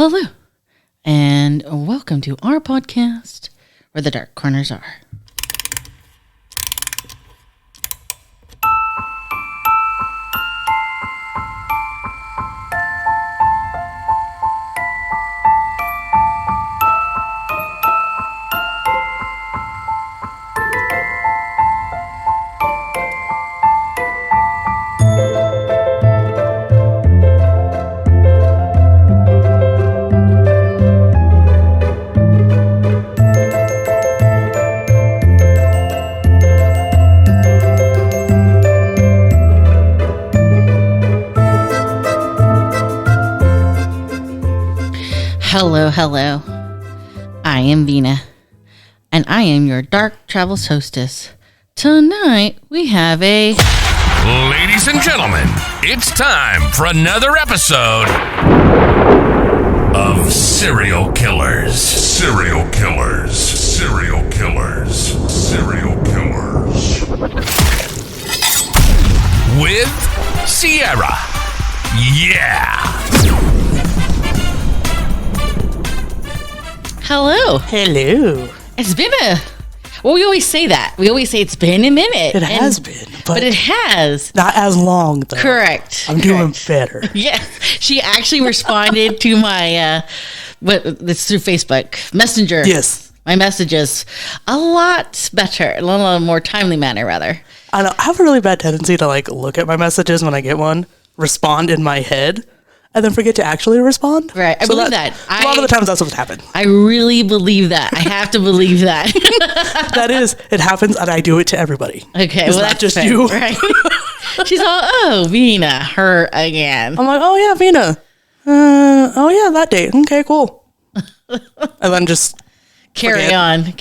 Hello, and welcome to our podcast, Where the Dark Corners Are. Hello. I am Vina, and I am your Dark Travels hostess. Tonight, we have a... Ladies and gentlemen, it's time for another episode of Serial Killers. Serial Killers. Serial Killers. Serial Killers. With Sierra. Yeah. Hello. It's been we always say that. We always say it's been a minute. It has been. But it has. Not as long, though. Correct. I'm doing better. Yes. She actually responded to my, it's through Facebook, Messenger. Yes. My messages. A lot better. A little more timely manner, rather. I know. I have a really bad tendency to, look at my messages when I get one, respond in my head, and then forget to actually respond. Right. I believe that. A lot of the times that's what's happened. I really believe that. I have to believe that. It happens, and I do it to everybody. Okay. It's not just you. Right. She's all, Vina, her again. I'm like, oh, yeah, Vina. Oh, yeah, that date. Okay, cool. And then just Carry on.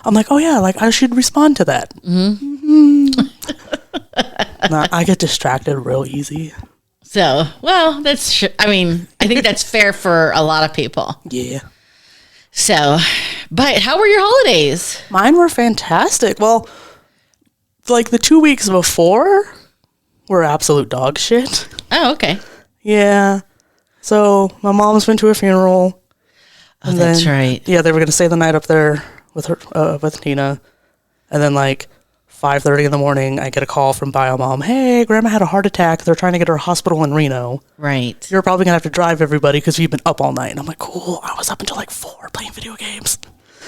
I'm like, oh, yeah, I should respond to that. Mm-hmm. Nah, I get distracted real easy. So, well, I think that's fair for a lot of people. Yeah. So, but how were your holidays? Mine were fantastic. Well, the 2 weeks before were absolute dog shit. Oh, okay. Yeah. So my mom's been to a funeral. Oh, that's right. Yeah, they were going to stay the night up there with her, with Nina. And then 5:30 in the morning, I get a call from Bio Mom. Hey, Grandma had a heart attack. They're trying to get her to a hospital in Reno. Right. You're probably going to have to drive everybody because we've been up all night. And I'm like, cool. I was up until 4 playing video games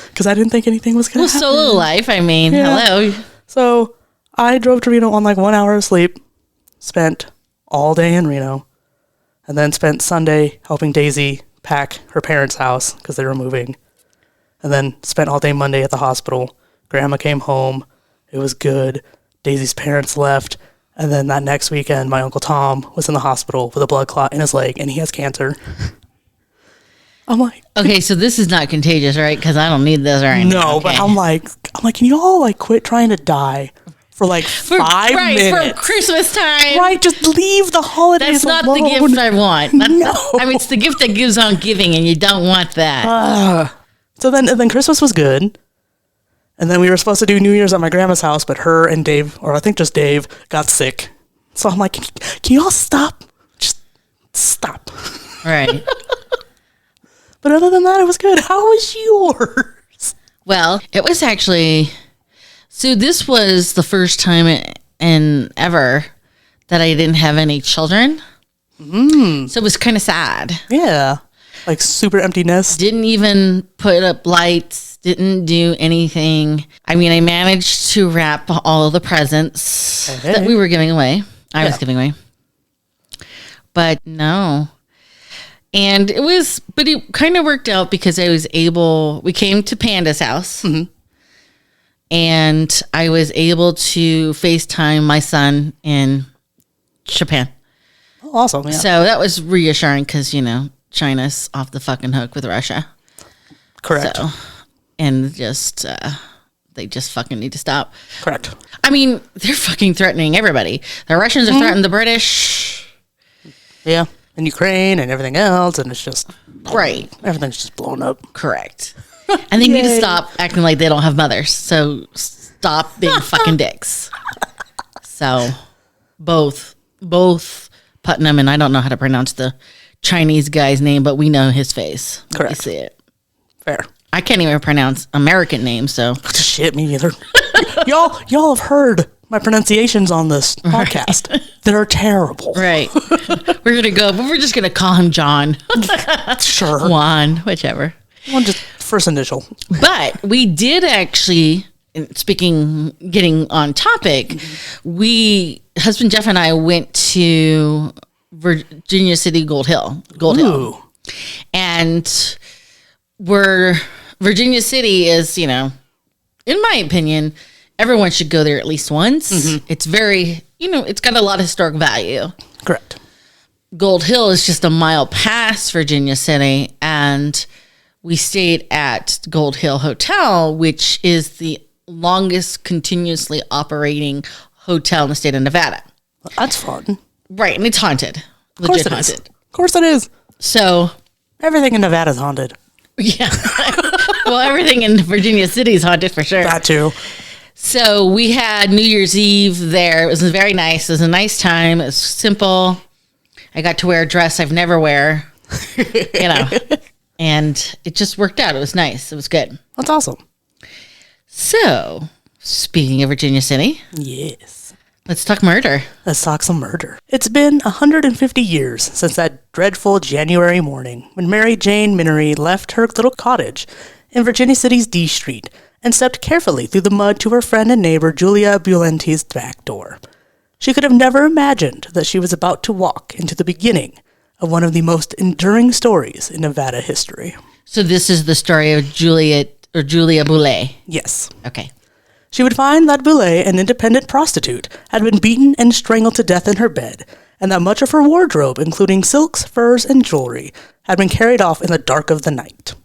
because I didn't think anything was going to happen. Solo life. Hello. So I drove to Reno on 1 hour of sleep, spent all day in Reno, and then spent Sunday helping Daisy pack her parents' house because they were moving, and then spent all day Monday at the hospital. Grandma came home. It was good. Daisy's parents left. And then that next weekend, my Uncle Tom was in the hospital with a blood clot in his leg, and he has cancer. I'm like... Okay, so this is not contagious, right? Because I don't need this right now. No, okay. But I'm like, can you all, quit trying to die for 5 minutes? For Christmas time. Right, just leave the holidays That's not alone. the gift I want. No. It's the gift that gives on giving, and you don't want that. So then Christmas was good. And then we were supposed to do New Year's at my grandma's house, but her and Dave, or I think just Dave, got sick. So I'm like, can you all stop? Just stop. Right. But other than that, it was good. How was yours? Well, it was actually... So this was the first time in ever that I didn't have any children. So it was kind of sad. Yeah. Super empty nest. Didn't even put up lights. Didn't do anything. I managed to wrap all of the presents that we were giving away. I was giving away. But no. And it kind of worked out because we came to Panda's house. Mm-hmm. And I was able to FaceTime my son in Japan. Oh, awesome. Yeah. So that was reassuring because, China's off the fucking hook with Russia. Correct. So, and they just fucking need to stop. Correct. They're fucking threatening everybody. The Russians are threatening the British. Yeah. And Ukraine and everything else. And it's just... Right. Everything's just blown up. Correct. And they need to stop acting like they don't have mothers. So stop being fucking dicks. So both Putnam and I don't know how to pronounce the Chinese guy's name, but we know his face. Correct. We see it. Fair. I can't even pronounce American names, so. Shit, me either. y'all have heard my pronunciations on this podcast. They're terrible. Right. We're going to go, but we're just going to call him John. Sure. Juan, whichever. One just first initial. But we did actually, getting on topic, husband Jeff and I went to Virginia City, Gold Hill. Ooh. And Virginia City is, in my opinion, everyone should go there at least once. Mm-hmm. It's very, it's got a lot of historic value. Correct. Gold Hill is just a mile past Virginia City, and we stayed at Gold Hill Hotel, which is the longest continuously operating hotel in the state of Nevada. Well, that's fun. Right, and it's haunted. Legit haunted. Of course it is. So everything in Nevada is haunted. Yeah. Well, everything in Virginia City is haunted for sure. That too. So we had New Year's Eve there. It was very nice. It was a nice time. It was simple. I got to wear a dress I've never wear, and it just worked out. It was nice. It was good. That's awesome. So, speaking of Virginia City. Yes. Let's talk murder. Let's talk some murder. It's been 150 years since that dreadful January morning when Mary Jane Minnery left her little cottage in Virginia City's D Street and stepped carefully through the mud to her friend and neighbor Julia Bulette's back door. She could have never imagined that she was about to walk into the beginning of one of the most enduring stories in Nevada history. So this is the story of Julia Bulette. Yes. Okay. She would find that Bulette, an independent prostitute, had been beaten and strangled to death in her bed, and that much of her wardrobe, including silks, furs, and jewelry, had been carried off in the dark of the night.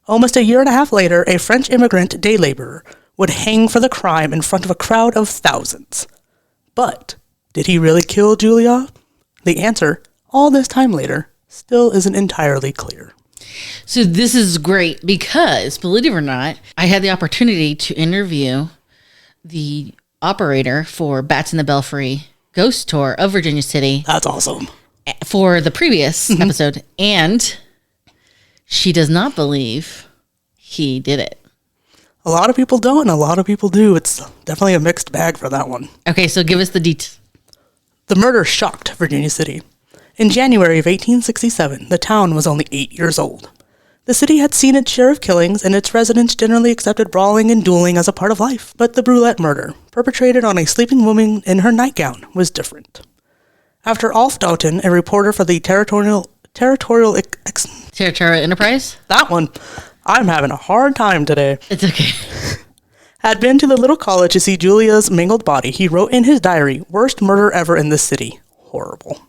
Almost a year and a half later, a French immigrant day laborer would hang for the crime in front of a crowd of thousands. But did he really kill Julia? The answer, all this time later, still isn't entirely clear. So this is great because, believe it or not, I had the opportunity to interview the operator for Bats in the Belfry Ghost Tour of Virginia City. That's awesome. For the previous episode, and she does not believe he did it. A lot of people don't, and a lot of people do. It's definitely a mixed bag for that one. Okay, so give us the details. The murder shocked Virginia City. In January of 1867, the town was only 8 years old. The city had seen its share of killings, and its residents generally accepted brawling and dueling as a part of life. But the Bulette murder, perpetrated on a sleeping woman in her nightgown, was different. After Alf Doughton, a reporter for the Territorial Enterprise? That one. I'm having a hard time today. It's okay. Had been to the little college to see Julia's mangled body, he wrote in his diary, "Worst murder ever in this city. Horrible."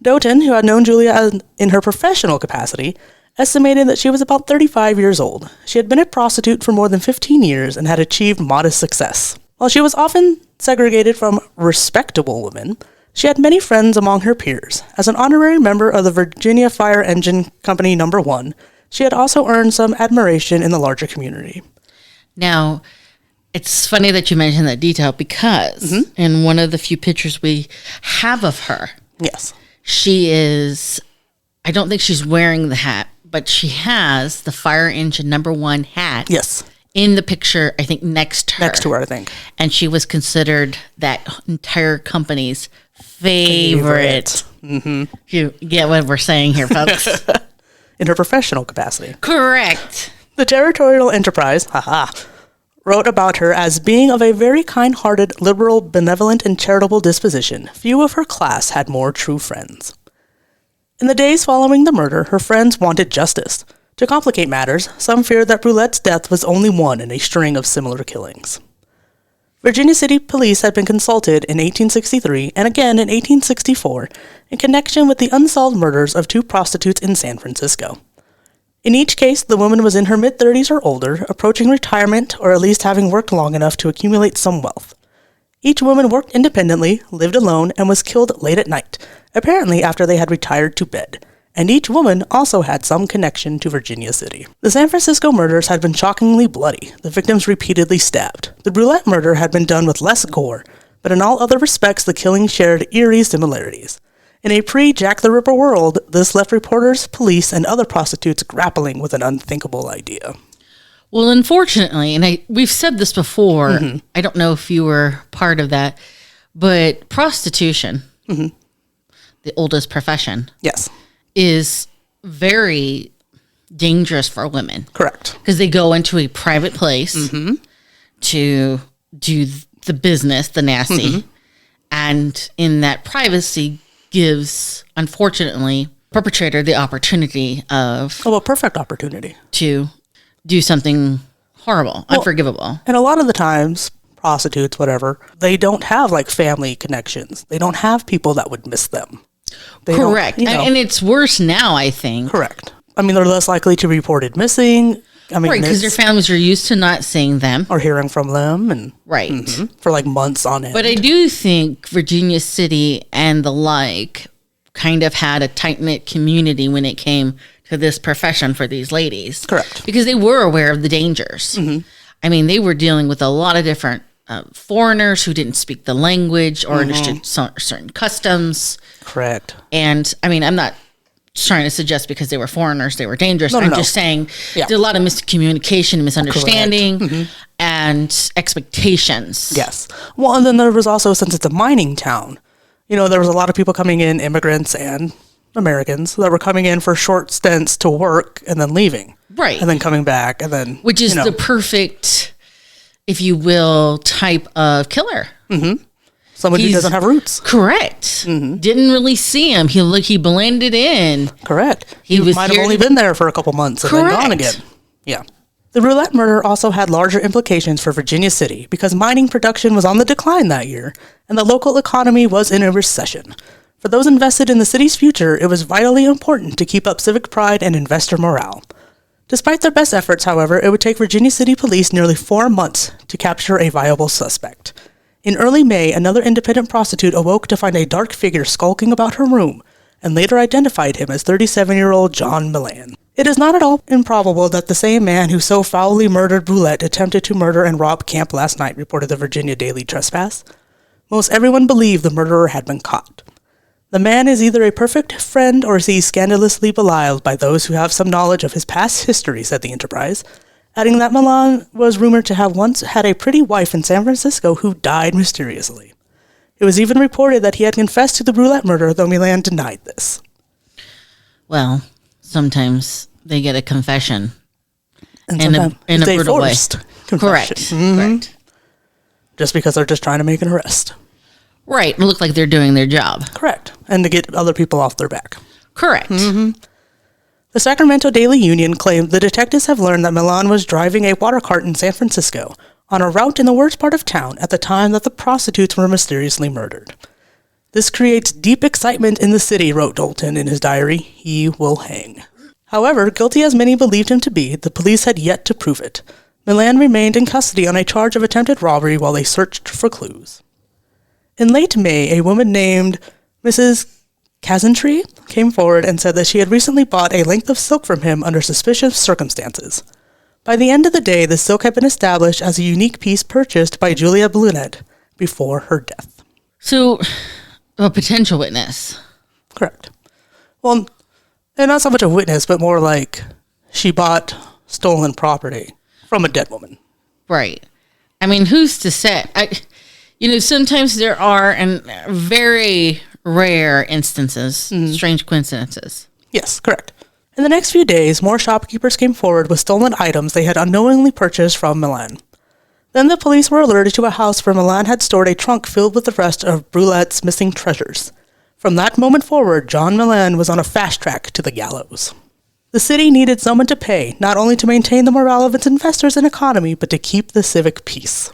Doughton, who had known Julia in her professional capacity, estimated that she was about 35 years old. She had been a prostitute for more than 15 years and had achieved modest success. While she was often segregated from respectable women, she had many friends among her peers. As an honorary member of the Virginia Fire Engine Company No. 1, she had also earned some admiration in the larger community. Now, it's funny that you mentioned that detail because in one of the few pictures we have of her, yes, she is, I don't think she's wearing the hat, but she has the Fire Engine No. 1 hat. Yes. In the picture, I think next to her. Next to her, I think. And she was considered that entire company's favorite. Mm-hmm. You get what we're saying here, folks. In her professional capacity. Correct. The Territorial Enterprise, wrote about her as being of a very kind-hearted, liberal, benevolent, and charitable disposition. Few of her class had more true friends. In the days following the murder, her friends wanted justice. To complicate matters, some feared that Bulette's death was only one in a string of similar killings. Virginia City Police had been consulted in 1863 and again in 1864 in connection with the unsolved murders of 2 prostitutes in San Francisco. In each case, the woman was in her mid-30s or older, approaching retirement or at least having worked long enough to accumulate some wealth. Each woman worked independently, lived alone, and was killed late at night, apparently after they had retired to bed. And each woman also had some connection to Virginia City. The San Francisco murders had been shockingly bloody, the victims repeatedly stabbed. The Bulette murder had been done with less gore, but in all other respects the killing shared eerie similarities. In a pre-Jack the Ripper world, this left reporters, police, and other prostitutes grappling with an unthinkable idea. Well, unfortunately, and we've said this before, I don't know if you were part of that, but prostitution, the oldest profession, Yes. is very dangerous for women. Correct. Because they go into a private place to do the business, the nasty, and in that privacy gives, unfortunately, perpetrator the opportunity of... Oh, a perfect opportunity. To do something horrible, unforgivable. And a lot of the times, prostitutes, whatever, they don't have like family connections. They don't have people that would miss them. Correct. And it's worse now, I think. Correct. I mean, they're less likely to be reported missing. I mean, right, because their families are used to not seeing them. Or hearing from them. And right. For like months on end. But I do think Virginia City and the like kind of had a tight-knit community when it came to this profession for these ladies. Correct. Because they were aware of the dangers. I mean, they were dealing with a lot of different foreigners who didn't speak the language or understood certain customs. Correct. And I mean, I'm not trying to suggest because they were foreigners, they were dangerous. I'm just saying there's a lot of miscommunication, misunderstanding, and expectations. Yes. Well, and then there was also, since it's a mining town, there was a lot of people coming in, immigrants and Americans, that were coming in for short stints to work and then leaving. Right. And then coming back and then... Which is the perfect, if you will, type of killer. Someone who doesn't have roots. Correct. Didn't really see him. He blended in. Correct. He might have only been there for a couple months and then gone again. Yeah. The Bulette murder also had larger implications for Virginia City because mining production was on the decline that year, and the local economy was in a recession. For those invested in the city's future, it was vitally important to keep up civic pride and investor morale. Despite their best efforts, however, it would take Virginia City police nearly 4 months to capture a viable suspect. In early May, another independent prostitute awoke to find a dark figure skulking about her room, and later identified him as 37-year-old John Milan. It is not at all improbable that the same man who so foully murdered Bulette attempted to murder and rob Camp last night, reported the Virginia Daily Trespass. Most everyone believed the murderer had been caught. The man is either a perfect friend or is he scandalously belied by those who have some knowledge of his past history, said the Enterprise, adding that Milan was rumored to have once had a pretty wife in San Francisco who died mysteriously. It was even reported that he had confessed to the Bulette murder, though Milan denied this. Well, sometimes they get a confession And in a brutal way. Correct. Correct. Just because they're just trying to make an arrest. Right. It looked like they're doing their job. Correct. And to get other people off their back. Correct. The Sacramento Daily Union claimed the detectives have learned that Milan was driving a water cart in San Francisco on a route in the worst part of town at the time that the prostitutes were mysteriously murdered. This creates deep excitement in the city, wrote Dalton in his diary. He will hang. However, guilty as many believed him to be, the police had yet to prove it. Milan remained in custody on a charge of attempted robbery while they searched for clues. In late May, a woman named Mrs. Kazantry came forward and said that she had recently bought a length of silk from him under suspicious circumstances. By the end of the day, the silk had been established as a unique piece purchased by Julia Bulette before her death. So, a potential witness. Correct. Well, and not so much a witness, but more like she bought stolen property from a dead woman. Right. I mean, who's to say? Sometimes there are, and very rare instances, strange coincidences. Yes, correct. In the next few days, more shopkeepers came forward with stolen items they had unknowingly purchased from Milan. Then the police were alerted to a house where Milan had stored a trunk filled with the rest of Bulette's missing treasures. From that moment forward, John Milan was on a fast track to the gallows. The city needed someone to pay, not only to maintain the morale of its investors and economy, but to keep the civic peace.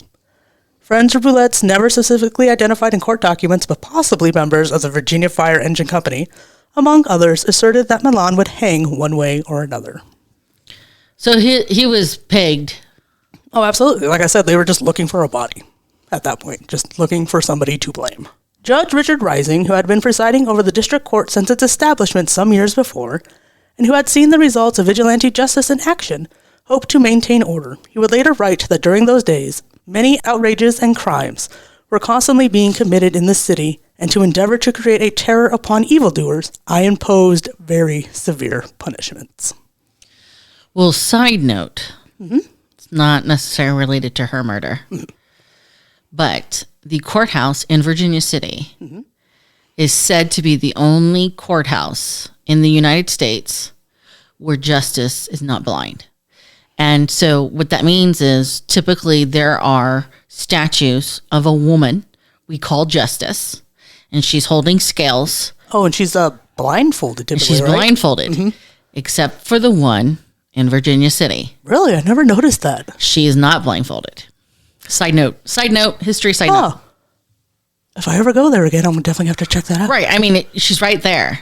Friends of Bulette's, never specifically identified in court documents, but possibly members of the Virginia Fire Engine Company, among others, asserted that Milan would hang one way or another. So he was pegged. Oh, absolutely. Like I said, they were just looking for a body at that point, just looking for somebody to blame. Judge Richard Rising, who had been presiding over the district court since its establishment some years before, and who had seen the results of vigilante justice in action, hoped to maintain order. He would later write that during those days, many outrages and crimes were constantly being committed in the city, and to endeavor to create a terror upon evildoers, I imposed very severe punishments. Well, side note, it's not necessarily related to her murder, but the courthouse in Virginia City is said to be the only courthouse in the United States where justice is not blind. And so what that means is typically there are statues of a woman we call Justice, and she's holding scales. Oh, and she's blindfolded typically, She's right? blindfolded, except for the one in Virginia City. Really? I never noticed that. She is not blindfolded. Side note, history side note. If I ever go there again, I'm definitely have to check that out. Right. I mean, she's right there.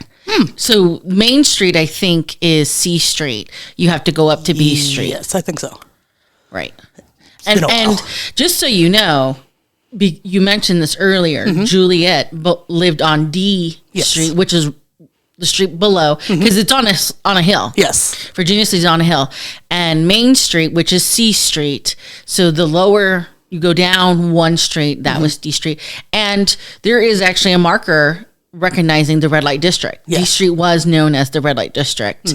So Main Street, I think, is C Street. You have to go up to B Street. Yes, I think so. Right. been a while. And just so you know, you mentioned this earlier, Juliette lived on D Street, which is the street below, because it's on a hill. Yes. Virginia City's on a hill. And Main Street, which is C Street, so the lower you go down one street, that was D Street. And there is actually a marker recognizing the red light district. Yes. D Street was known as the red light district.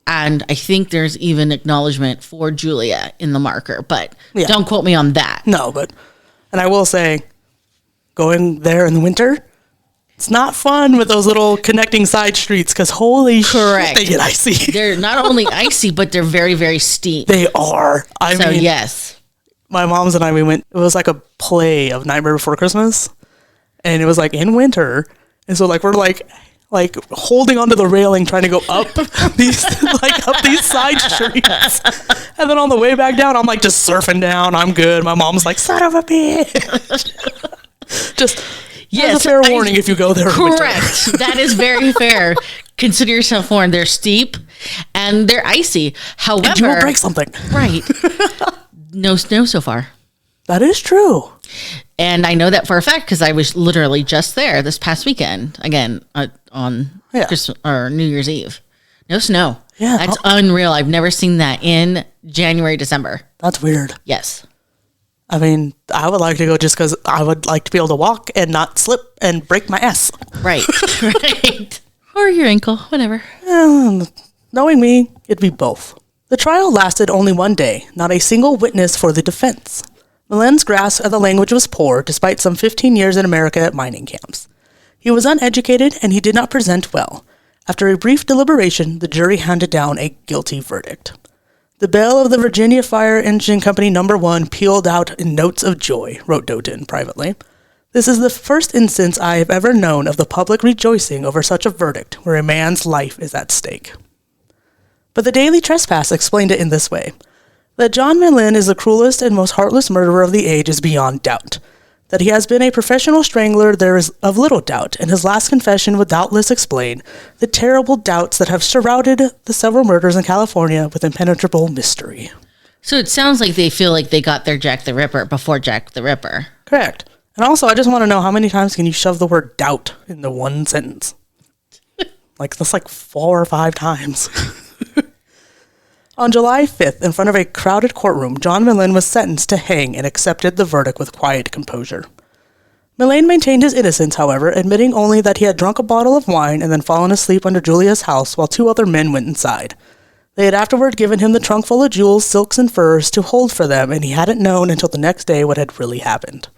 And I think there's even acknowledgement for Julia in the marker, but don't quote me on that. No, and I will say, going there in the winter, it's not fun with those little connecting side streets, because holy shit, they get icy. They're not only icy, but they're very, very steep. They are. I mean, yes. My mom's and I, we went, it was like a play of Nightmare Before Christmas, and it was like in winter, and so like we're like holding onto the railing trying to go up these up these side streets, and then on the way back down I'm like just surfing down. I'm good. My mom's like, son of a bitch. Just a fair warning if you go there. Correct. That is very fair. Consider yourself warned. They're steep and they're icy. However, and you will break something. Right. No snow so far. That is true. And I know that for a fact because I was literally just there this past weekend, again, on Christmas or New Year's Eve. No snow. Yeah. That's unreal. I've never seen that in January, December. That's weird. Yes. I mean, I would like to go just because I would like to be able to walk and not slip and break my ass. Right. Right. Or your ankle, whatever. Knowing me, it'd be both. The trial lasted only one day, not a single witness for the defense. Milen's grasp of the language was poor, despite some 15 years in America at mining camps. He was uneducated, and he did not present well. After a brief deliberation, the jury handed down a guilty verdict. The bell of the Virginia Fire Engine Company No. 1 pealed out in notes of joy, wrote Doughton privately. This is the first instance I have ever known of the public rejoicing over such a verdict, where a man's life is at stake. But the Daily Trespass explained it in this way. That John Millen is the cruelest and most heartless murderer of the age is beyond doubt. That he has been a professional strangler there is of little doubt, and his last confession would doubtless explain the terrible doubts that have shrouded the several murders in California with impenetrable mystery. So it sounds like they feel like they got their Jack the Ripper before Jack the Ripper. Correct. And also, I just want to know how many times can you shove the word doubt into one sentence? That's like 4 or 5 times. On July 5th, in front of a crowded courtroom, John Millen was sentenced to hang and accepted the verdict with quiet composure. Millen maintained his innocence, however, admitting only that he had drunk a bottle of wine and then fallen asleep under Julia's house while 2 other men went inside. They had afterward given him the trunk full of jewels, silks, and furs to hold for them, and he hadn't known until the next day what had really happened.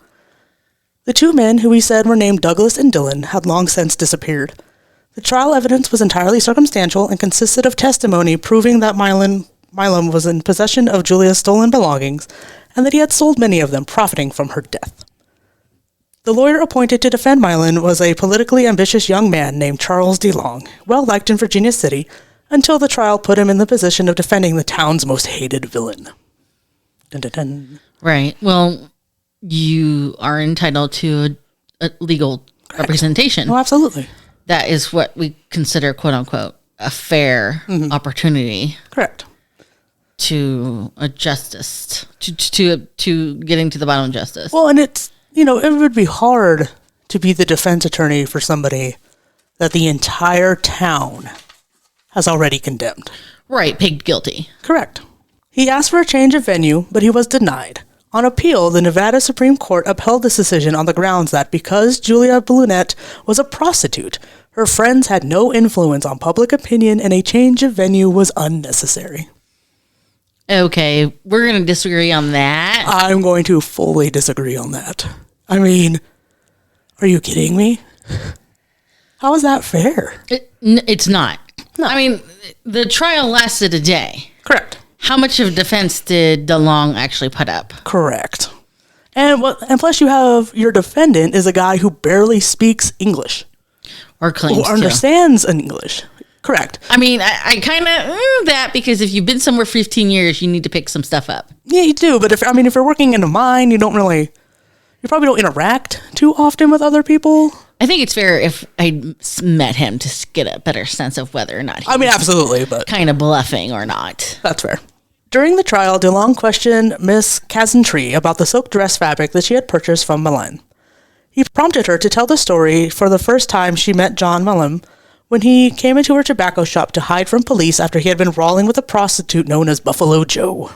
The 2 men, who he said were named Douglas and Dillon, had long since disappeared. The trial evidence was entirely circumstantial and consisted of testimony proving that Milam was in possession of Julia's stolen belongings and that he had sold many of them, profiting from her death. The lawyer appointed to defend Milam was a politically ambitious young man named Charles DeLong, well liked in Virginia City, until the trial put him in the position of defending the town's most hated villain. Dun, dun, dun. Right. Well, you are entitled to a legal representation. Oh, absolutely. That is what we consider, quote unquote, a fair opportunity. Correct. To a justice, to getting to the bottom of justice. Well, and it's, it would be hard to be the defense attorney for somebody that the entire town has already condemned. Right, picked guilty. Correct. He asked for a change of venue, but he was denied. On appeal, the Nevada Supreme Court upheld this decision on the grounds that because Julia Bulette was a prostitute, her friends had no influence on public opinion and a change of venue was unnecessary. Okay, we're going to disagree on that. I'm going to fully disagree on that. I mean, are you kidding me? How is that fair? It's not. No. I mean, the trial lasted a day. Correct. How much of a defense did DeLong actually put up? Correct. And plus you have your defendant is a guy who barely speaks English. Or claims who understands English. Correct. I mean, I kind of that because if you've been somewhere 15 years, you need to pick some stuff up. Yeah, you do. But if you're working in a mine, you probably don't interact too often with other people. I think it's fair if I met him to get a better sense of whether or not he's absolutely, but kind of bluffing or not. That's fair. During the trial, DeLong questioned Miss Kazantri about the silk dress fabric that she had purchased from Milan. He prompted her to tell the story for the first time she met John Milam when he came into her tobacco shop to hide from police after he had been brawling with a prostitute known as Buffalo Joe.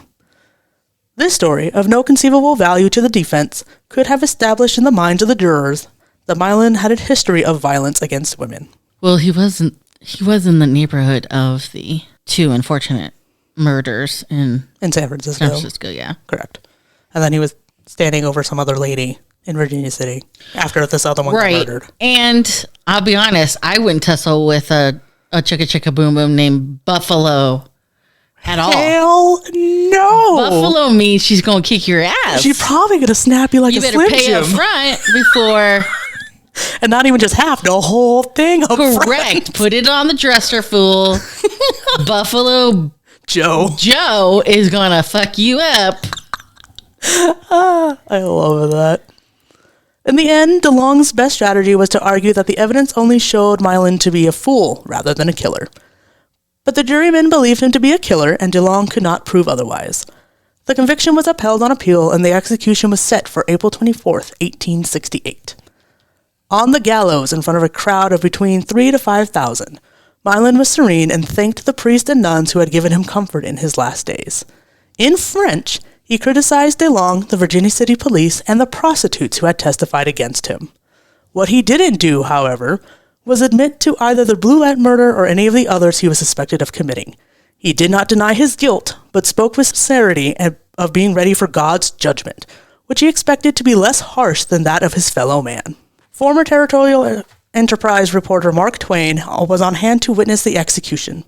This story, of no conceivable value to the defense, could have established in the minds of the jurors that Milan had a history of violence against women. Well, he was in the neighborhood of the two unfortunate murders in San Francisco. San Francisco, yeah. Correct. And then he was standing over some other lady in Virginia City after this other one got murdered. And I'll be honest, I wouldn't tussle with a chicka chicka boom boom named Buffalo at all. Hell no. Buffalo means she's going to kick your ass. She's probably going to snap you like a Slim Jim. You better pay up front before... And not even just half, the whole thing up front. Correct. Put it on the dresser, fool. Buffalo Joe is going to fuck you up. I love that. In the end, DeLong's best strategy was to argue that the evidence only showed Milan to be a fool rather than a killer. But the jurymen believed him to be a killer, and DeLong could not prove otherwise. The conviction was upheld on appeal, and the execution was set for April 24th, 1868. On the gallows, in front of a crowd of between 3,000 to 5,000, Milan was serene and thanked the priests and nuns who had given him comfort in his last days. In French, he criticized DeLong, the Virginia City police, and the prostitutes who had testified against him. What he didn't do, however, was admit to either the Bulette murder or any of the others he was suspected of committing. He did not deny his guilt, but spoke with sincerity of being ready for God's judgment, which he expected to be less harsh than that of his fellow man. Former Territorial Enterprise reporter Mark Twain was on hand to witness the execution.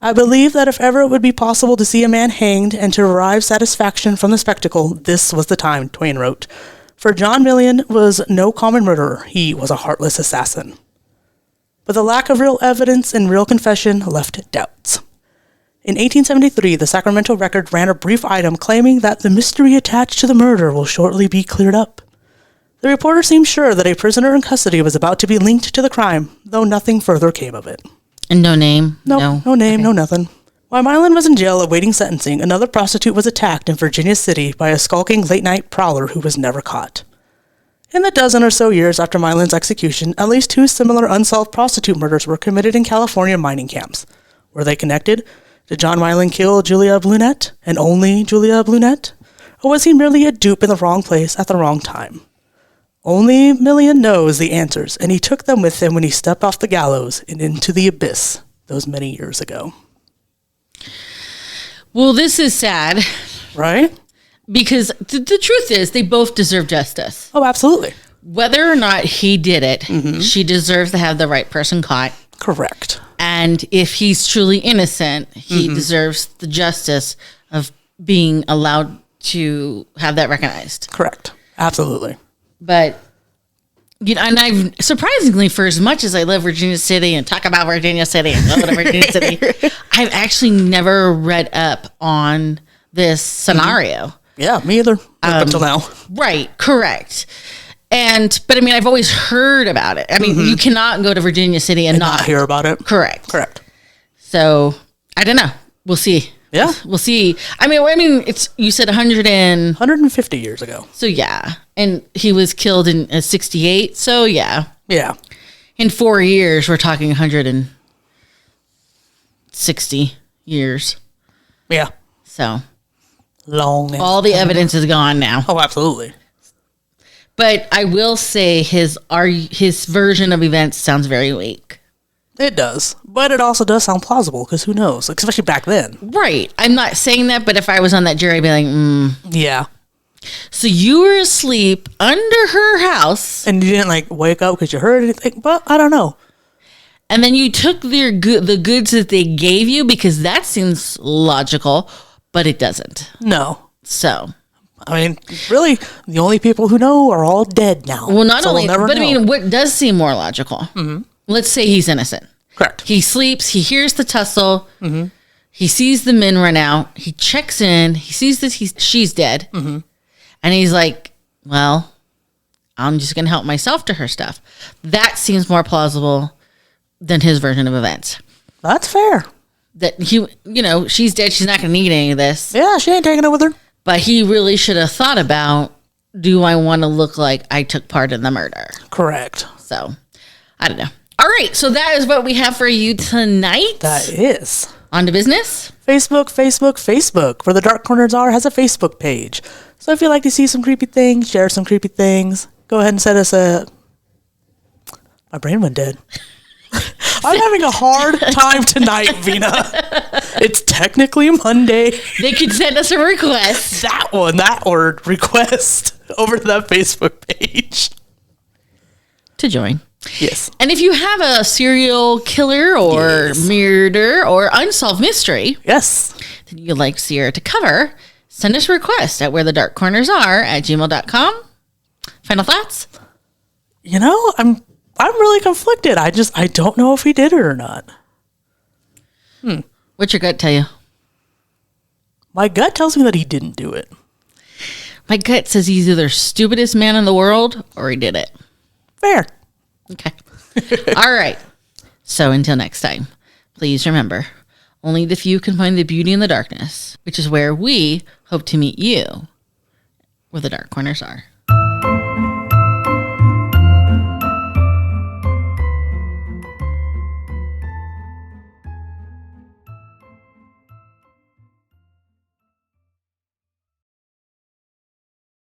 I believe that if ever it would be possible to see a man hanged and to derive satisfaction from the spectacle, this was the time, Twain wrote. For John Millian was no common murderer, he was a heartless assassin. But the lack of real evidence and real confession left doubts. In 1873, the Sacramento Record ran a brief item claiming that the mystery attached to the murder will shortly be cleared up. The reporter seemed sure that a prisoner in custody was about to be linked to the crime, though nothing further came of it. And no name? No name, okay. No nothing. While Milan was in jail awaiting sentencing, another prostitute was attacked in Virginia City by a skulking late-night prowler who was never caught. In the dozen or so years after Milan's execution, at least 2 similar unsolved prostitute murders were committed in California mining camps. Were they connected? Did John Milan kill Julia Bulette, and only Julia Bulette? Or was he merely a dupe in the wrong place at the wrong time? Only Millian knows the answers, and he took them with him when he stepped off the gallows and into the abyss those many years ago. Well, this is sad. Right? Because the truth is, they both deserve justice. Oh, absolutely. Whether or not he did it, she deserves to have the right person caught. Correct. And if he's truly innocent, he deserves the justice of being allowed to have that recognized. Correct. Absolutely. But, you know, and I've surprisingly, for as much as I love Virginia City and talk about Virginia City and go to Virginia City, I've actually never read up on this scenario. Yeah, me either. Up until now. Right, correct. But I mean, I've always heard about it. I mean, you cannot go to Virginia City and not hear about it. Correct. So, I don't know. We'll see. Yeah. We'll see. I mean, it's, you said 150 years ago. So, yeah. And he was killed in 68. So, yeah. Yeah. In 4 years, we're talking 160 years. Yeah. So. long. All the evidence is gone now. Oh, absolutely. But I will say his version of events sounds very weak. It does. But it also does sound plausible, because who knows? Like, especially back then. Right. I'm not saying that, but if I was on that jury, I'd be like, Yeah. So you were asleep under her house. And you didn't, like, wake up because you heard anything? But I don't know. And then you took the goods that they gave you, because that seems logical, but it doesn't. No. So... I mean, really, the only people who know are all dead now. Well, not so only, we'll but know. I mean, what does seem more logical? Mm-hmm. Let's say he's innocent. Correct. He sleeps. He hears the tussle. Mm-hmm. He sees the men run out. He checks in. He sees that she's dead, and he's like, "Well, I'm just going to help myself to her stuff." That seems more plausible than his version of events. That's fair. That she's dead. She's not going to need any of this. Yeah, she ain't taking it with her. But he really should have thought about, do I want to look like I took part in the murder? Correct. So, I don't know. All right, so that is what we have for you tonight. That is. On to business. Facebook. Where the Dark Corners Are has a Facebook page. So if you'd like to see some creepy things, share some creepy things, go ahead and send us a... My brain went dead. I'm having a hard time tonight, Vina. It's technically Monday. They could send us a request. That word, request, over to that Facebook page. To join. Yes. And if you have a serial killer or murder or unsolved mystery, yes, that you'd like Sierra to cover, send us a request at wherethedarkcorners@gmail.com. Final thoughts? I'm really conflicted. I don't know if he did it or not. What's your gut tell you? My gut tells me that he didn't do it. My gut says he's either stupidest man in the world or he did it. Fair. Okay. All right. So until next time, please remember, only the few can find the beauty in the darkness, which is where we hope to meet you, where the dark corners are.